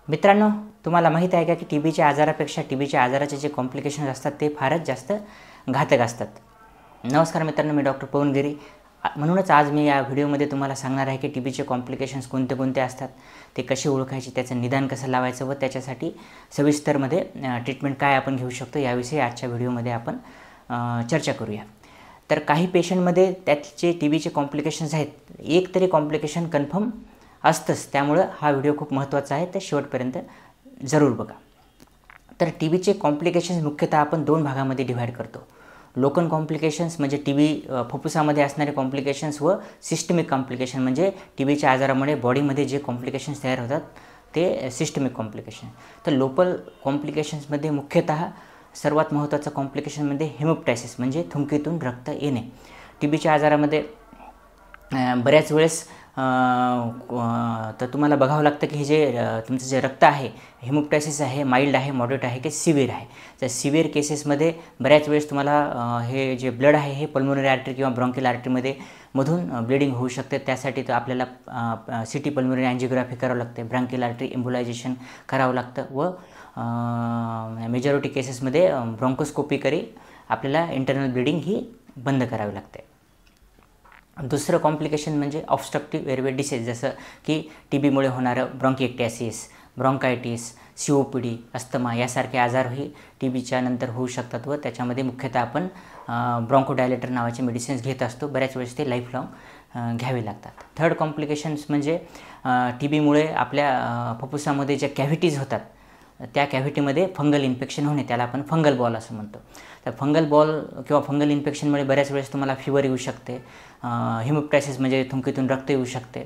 मित्रांनो, तुम्हाला माहीत आहे का की टीबीच्या आजारापेक्षा टीबीच्या आजाराचे जे कॉम्प्लिकेशन्स असतात ते फारच जास्त घातक असतात. नमस्कार मित्रांनो, मी डॉक्टर पवन गिरी. म्हणूनच आज मी या व्हिडिओमध्ये तुम्हाला सांगणार आहे की टीबीचे कॉम्प्लिकेशन्स कोणते कोणते असतात, ते कसे ओळखायचे, त्याचं निदान कसं लावायचं व त्याच्यासाठी सविस्तरमध्ये ट्रीटमेंट काय आपण घेऊ शकतो याविषयी आजच्या व्हिडिओमध्ये आपण चर्चा करूया. तर काही पेशंटमध्ये त्याचे टीबीचे कॉम्प्लिकेशन्स आहेत, एक तरी कॉम्प्लिकेशन कन्फर्म असतंच. त्यामुळं हा व्हिडिओ खूप महत्त्वाचा आहे, तर शेवटपर्यंत जरूर बघा. तर टीबीचे कॉम्प्लिकेशन्स मुख्यतः आपण दोन भागामध्ये डिव्हाइड करतो. लोकल कॉम्प्लिकेशन्स म्हणजे टीबी फुफ्फुसामध्ये असणारे कॉम्प्लिकेशन्स व सिस्टमिक कॉम्प्लिकेशन म्हणजे टीबीच्या आजारामुळे बॉडीमध्ये जे कॉम्प्लिकेशन्स तयार होतात ते सिस्टमिक कॉम्प्लिकेशन. तर लोकल कॉम्प्लिकेशन्समध्ये मुख्यतः सर्वात महत्त्वाचं कॉम्प्लिकेशन म्हणजे हेमोप्टायसिस म्हणजे थुंकीतून रक्त येणे. टीबीच्या आजारामध्ये बऱ्याच वेळेस तर तुम्हाला बघावं लागतं की हे जे तुमचं जे रक्त आहे, हेमोप्टायसिस आहे, माइल्ड आहे, मॉडरेट आहे की सिव्हिअर आहे. तर सिव्हिअर केसेसमध्ये बऱ्याच वेळेस तुम्हाला हे जे ब्लड आहे हे पल्मोनरी आर्टरी किंवा ब्रॉन्कियल आर्टरीमध्ये मधून ब्लिडिंग होऊ शकते. त्यासाठी तर आपल्याला सिटी पल्मोनरी अँजिओग्राफी करावं लागते, ब्रॉन्कियल आर्टरी एम्बोलायझेशन करावं लागतं व मेजॉरिटी केसेसमध्ये ब्रॉन्कोस्कोपी करी आपल्याला इंटरनल ब्लिडिंग ही बंद करावी लागते. दुसरं कॉम्प्लिकेशन म्हणजे ऑब्स्ट्रक्टिव्ह एअरवे डिसीज, जसं की टीबीमुळे होणारं ब्रॉन्किएक्टॅसिस, ब्रॉन्कायटिस, COPD, अस्थमा यासारखे आजारही टीबीच्या नंतर होऊ शकतात व त्याच्यामध्ये मुख्यतः आपण ब्रॉन्कोडायलेटर नावाचे मेडिसिन्स घेत असतो. बऱ्याच वेळेस ते लाईफ लाँग घ्यावे लागतात. थर्ड कॉम्प्लिकेशन्स म्हणजे टीबीमुळे आपल्या फुफ्फुसामध्ये ज्या कॅव्हिटीज होतात त्या कॅव्हिटीमध्ये फंगल इन्फेक्शन होणे, त्याला आपण फंगल बॉल असं म्हणतो. तर फंगल बॉल किंवा फंगल इन्फेक्शनमुळे बऱ्याच वेळेस तुम्हाला फीवर येऊ शकते, हेमोप्टायसिस म्हणजे थुंकीतून रक्त येऊ शकते.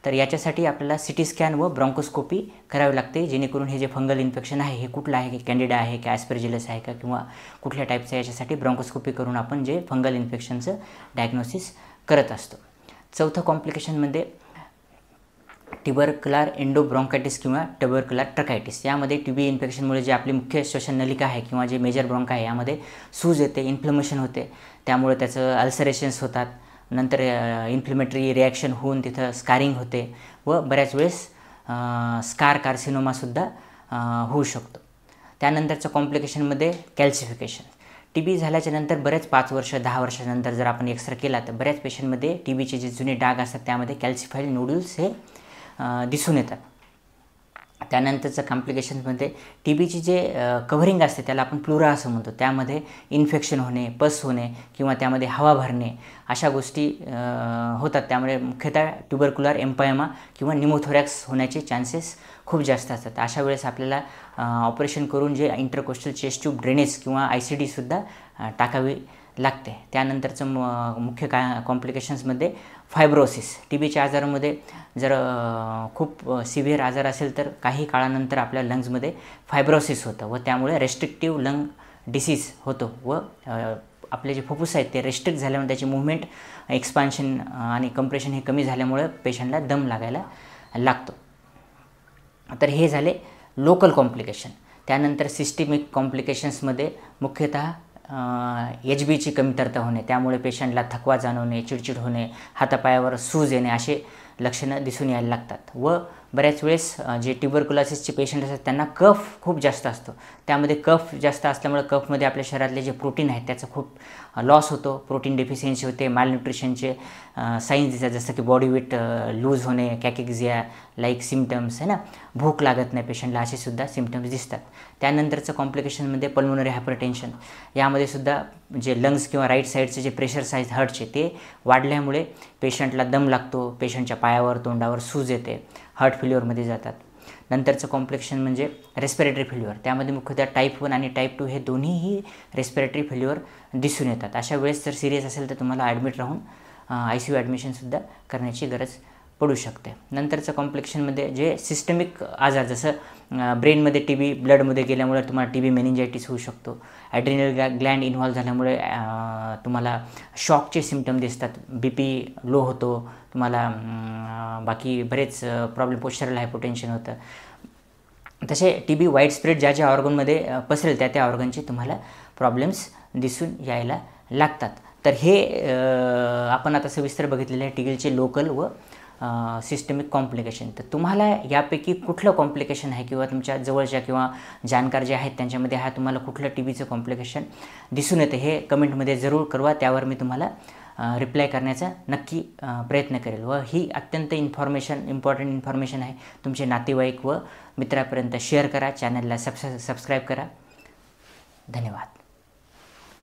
तर याच्यासाठी आपल्याला CT स्कॅन व ब्रॉन्कोस्कोपी करावी लागते, जेणेकरून हे जे फंगल इन्फेक्शन आहे हे कुठलं आहे, की कॅन्डिडा आहे की ॲस्परजिलस आहे का किंवा कुठल्या टाईपचं, याच्यासाठी ब्रॉन्कोस्कोपी करून आपण जे फंगल इन्फेक्शनचं डायग्नोसिस करत असतो. चौथं कॉम्प्लिकेशनमध्ये ट्युबरक्युलर एंडोब्रॉन्कायटिस किंवा ट्युबरक्युलर ट्रकायटिस. यामध्ये टीबी इन्फेक्शनमुळे जे आपली मुख्य श्वसन नलिका आहे किंवा जे मेजर ब्रॉन्का आहे यामध्ये सूज येते, इन्फ्लमेशन होते, त्यामुळे त्याचं अल्सरेशन्स होतात. नंतर इन्फ्लेमेटरी रिॲक्शन होऊन तिथं स्कारिंग होते व बऱ्याच वेळेस स्कार कार्सिनोमासुद्धा होऊ शकतो. त्यानंतरचं कॉम्प्लिकेशनमध्ये कॅल्सिफिकेशन. टीबी झाल्याच्यानंतर बरेच 5 वर्ष 10 वर्षानंतर जर आपण एक्सरे केला तर बऱ्याच पेशंटमध्ये टीबीचे जे जुने डाग असतात त्यामध्ये कॅल्सिफाईड नोड्यूल्स हे दिसून येतात. त्यानंतरचं कॉम्प्लिकेशन्समध्ये टीबीची जे कव्हरिंग असते त्याला आपण प्लुरा असं म्हणतो, त्यामध्ये इन्फेक्शन होणे, पस होणे किंवा त्यामध्ये हवा भरणे अशा गोष्टी होतात. त्यामुळे मुख्यतः ट्युबरक्युलर एम्पायमा किंवा निमोथोरॅक्स होण्याचे चान्सेस खूप जास्त असतात. अशा वेळेस आपल्याला ऑपरेशन करून जे इंटरकोस्टल चेस्ट ट्यूब ड्रेनेज किंवा ICD टाकावी लागते. त्यानंतरचं मुख्य कॉम्प्लिकेशन्समध्ये फायब्रोसिस. टीबीच्या आजारामध्ये जर खूप सिव्हिअर आजार असेल तर काही काळानंतर आपल्या लंग्समध्ये फायब्रोसिस होतं व त्यामुळे रेस्ट्रिक्टिव्ह लंग डिसीज होतो व आपले जे फुफ्फुस आहेत ते रेस्ट्रिक्ट झाल्यामुळे त्याची मूव्हमेंट, एक्सपान्शन आणि कंप्रेशन हे कमी झाल्यामुळे पेशंटला दम लागायला लागतो. तर हे झाले लोकल कॉम्प्लिकेशन. त्यानंतर सिस्टमिक कॉम्प्लिकेशन्समध्ये मुख्यतः HBची कमतरता होणे, त्यामुळे पेशंटला थकवा जाणवणे, चिडचिड होणे, हातापायावर सूज येणे असे लक्षणं दिसून यायला लागतात. व बऱ्याच वेळेस जे ट्युबरक्युलोसिसचे पेशंट असतात त्यांना कफ खूप जास्त असतो. त्यामध्ये कफ जास्त असल्यामुळे कफमध्ये आपल्या शरीरातले जे प्रोटीन आहेत त्याचा खूप लॉस होतो, प्रोटीन डेफिशियन्सी होते, मालन्यूट्रिशनचे साईन्स दिसतात, जसं की बॉडी वेट लूज होणे, कॅकेक्झिया लाईक सिम्टम्स आहे ना, भूक लागत नाही पेशंटला, असे सुद्धा सिम्टम्स दिसतात. त्यानंतरचं कॉम्प्लिकेशनमध्ये पल्मोनरी हायपरटेन्शन. यामध्ये सुद्धा जे लंग्स किंवा राईट साईडचे जे प्रेशर्स आहेत हार्टचे ते वाढल्यामुळे पेशंटला दम लागतो, पेशंटच्या पायावर तोंडावर सूज येते, हार्ट फेल्युअरमध्ये जातात. नंतरचं कॉम्प्लिकेशन म्हणजे रेस्पिरेटरी फेल्युअर. त्यामध्ये मुख्यतः टाईप 1 आणि टाईप 2 हे दोन्हीही रेस्पिरेटरी फेल्युअर दिसून येतात. अशा वेळेस जर सिरियस असेल तर तुम्हाला ॲडमिट राहून ICU ॲडमिशनसुद्धा करण्याची गरज पडू शकते. नंतरचं कॉम्प्लिकेशनमध्ये जे सिस्टमिक आजार, जसं ब्रेनमध्ये टीबी ब्लडमध्ये गेल्यामुळे तुम्हाला टीबी मेनिंजायटिस होऊ शकतो, ॲड्रिनल ग्लँड इन्व्हॉल्व झाल्यामुळे तुम्हाला शॉकचे सिम्टम दिसतात, BP लो होतो तुम्हाला, बाकी बरेच प्रॉब्लेम, पोस्चरल हायपोटेन्शन होतं. तसे टीबी वाईड स्प्रेड ज्या ज्या ऑर्गनमध्ये पसरेल त्या ऑर्गनचे तुम्हाला प्रॉब्लेम्स दिसून यायला लागतात. तर हे आपण आता सविस्तर बघितलेले आहे टीबीचे लोकल व सिस्टमिक कॉम्प्लिकेशन. तर तुम्हाला यापैकी कुठलं कॉम्प्लिकेशन आहे किंवा तुमच्या जवळच्या किंवा जाणकार जे आहेत त्यांच्यामध्ये तुम्हाला कुठलं TBचं कॉम्प्लिकेशन दिसून येतं हे कमेंटमध्ये जरूर कळवा. त्यावर मी तुम्हाला रिप्लाय करण्याचा नक्की प्रयत्न करेल. व ही अत्यंत इम्पॉर्टंट इन्फॉर्मेशन आहे. तुमचे नातेवाईक व मित्रापर्यंत शेअर करा. चॅनलला सबस्क्राईब करा. धन्यवाद.